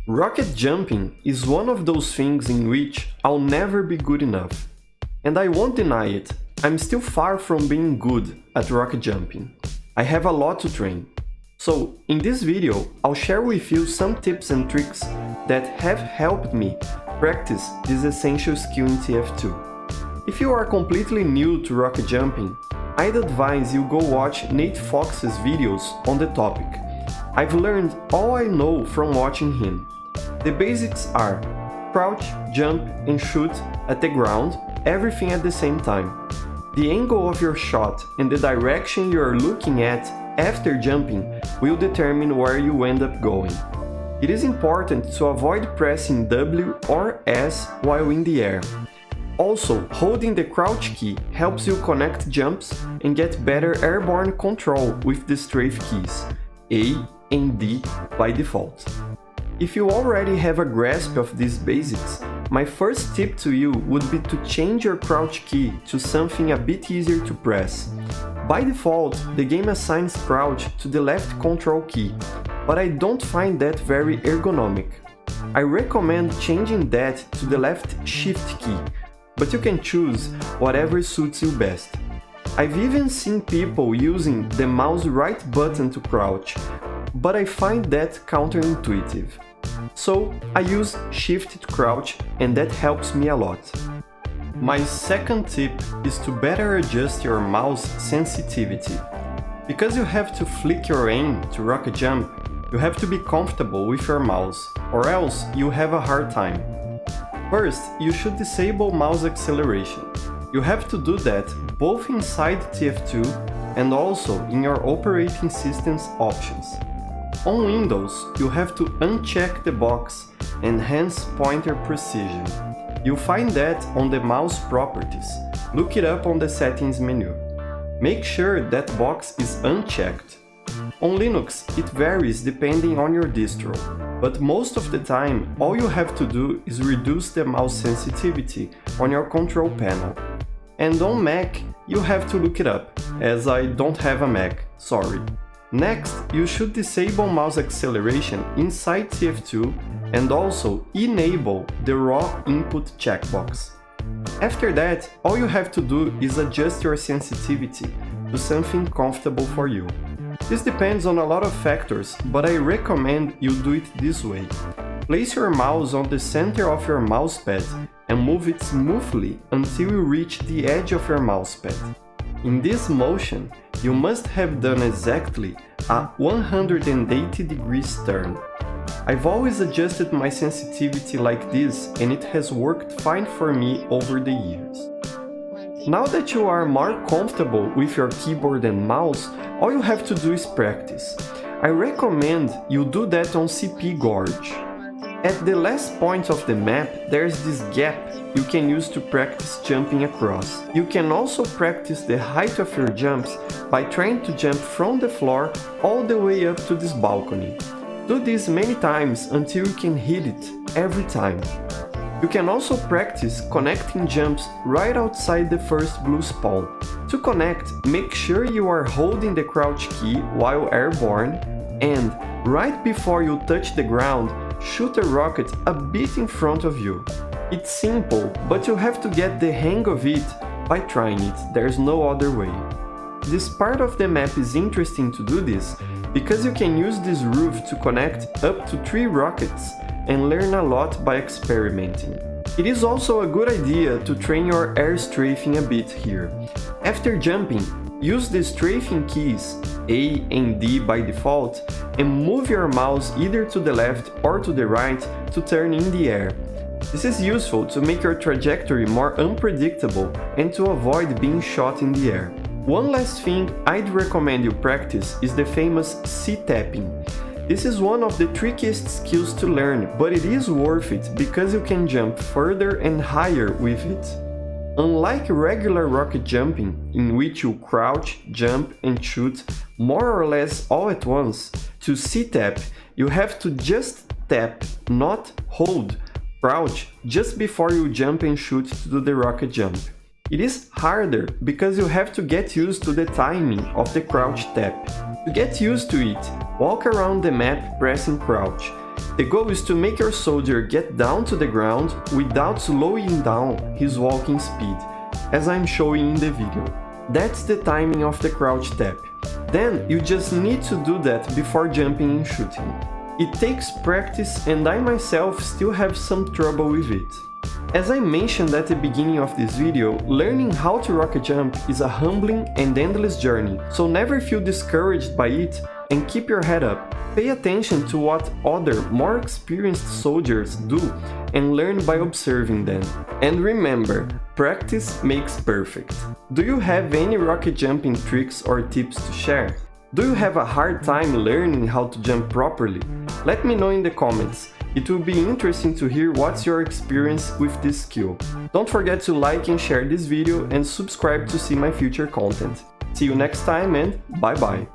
Rocket jumping is one of those things in which I'll never be good enough. And I won't deny it, I'm still far from being good at rocket jumping. I have a lot to train. So, in this video, I'll share with you some tips and tricks that have helped me practice this essential skill in TF2. If you are completely new to rocket jumping, I'd advise you go watch Nate Fox's videos on the topic. I've learned all I know from watching him. The basics are crouch, jump and shoot at the ground, everything at the same time. The angle of your shot and the direction you are looking at after jumping will determine where you end up going. It is important to avoid pressing W or S while in the air. Also, holding the crouch key helps you connect jumps and get better airborne control with the strafe keys, A and D by default. If you already have a grasp of these basics, my first tip to you would be to change your crouch key to something a bit easier to press. By default, the game assigns crouch to the left control key, but I don't find that very ergonomic. I recommend changing that to the left shift key, but you can choose whatever suits you best. I've even seen people using the mouse right button to crouch, but I find that counterintuitive. So I use shift to crouch and that helps me a lot. My second tip is to better adjust your mouse sensitivity. Because you have to flick your aim to rocket jump, you have to be comfortable with your mouse, or else you have a hard time. First, you should disable mouse acceleration. You have to do that both inside TF2 and also in your operating system's options. On Windows, you have to uncheck the box Enhance Pointer Precision. You'll find that on the mouse properties. Look it up on the settings menu. Make sure that box is unchecked. On Linux, it varies depending on your distro, but most of the time, all you have to do is reduce the mouse sensitivity on your control panel. And on Mac, you have to look it up, as I don't have a Mac, sorry. Next, you should disable mouse acceleration inside TF2 and also enable the raw input checkbox. After that, all you have to do is adjust your sensitivity to something comfortable for you. This depends on a lot of factors, but I recommend you do it this way. Place your mouse on the center of your mousepad and move it smoothly until you reach the edge of your mousepad. In this motion, you must have done exactly a 180 degrees turn. I've always adjusted my sensitivity like this and it has worked fine for me over the years. Now that you are more comfortable with your keyboard and mouse, all you have to do is practice. I recommend you do that on CP Gorge. At the last point of the map, there's this gap you can use to practice jumping across. You can also practice the height of your jumps by trying to jump from the floor all the way up to this balcony. Do this many times until you can hit it every time. You can also practice connecting jumps right outside the first blue spawn. To connect, make sure you are holding the crouch key while airborne and, right before you touch the ground, shoot a rocket a bit in front of you. It's simple, but you have to get the hang of it by trying it, there's no other way. This part of the map is interesting to do this because you can use this roof to connect up to 3 rockets and learn a lot by experimenting. It is also a good idea to train your air strafing a bit here. After jumping, use the strafing keys A and D by default and move your mouse either to the left or to the right to turn in the air. This is useful to make your trajectory more unpredictable and to avoid being shot in the air. One last thing I'd recommend you practice is the famous C-tapping. This is one of the trickiest skills to learn, but it is worth it because you can jump further and higher with it. Unlike regular rocket jumping, in which you crouch, jump and shoot more or less all at once, to C-tap you have to just tap, not hold, crouch just before you jump and shoot to do the rocket jump. It is harder because you have to get used to the timing of the crouch tap. To get used to it, walk around the map pressing crouch. The goal is to make your soldier get down to the ground without slowing down his walking speed, as I'm showing in the video. That's the timing of the crouch tap. Then you just need to do that before jumping and shooting. It takes practice and I myself still have some trouble with it. As I mentioned at the beginning of this video, learning how to rocket jump is a humbling and endless journey, so never feel discouraged by it and keep your head up. Pay attention to what other, more experienced soldiers do and learn by observing them. And remember, practice makes perfect. Do you have any rocket jumping tricks or tips to share? Do you have a hard time learning how to jump properly? Let me know in the comments. It will be interesting to hear what's your experience with this skill. Don't forget to like and share this video and subscribe to see my future content. See you next time and bye bye!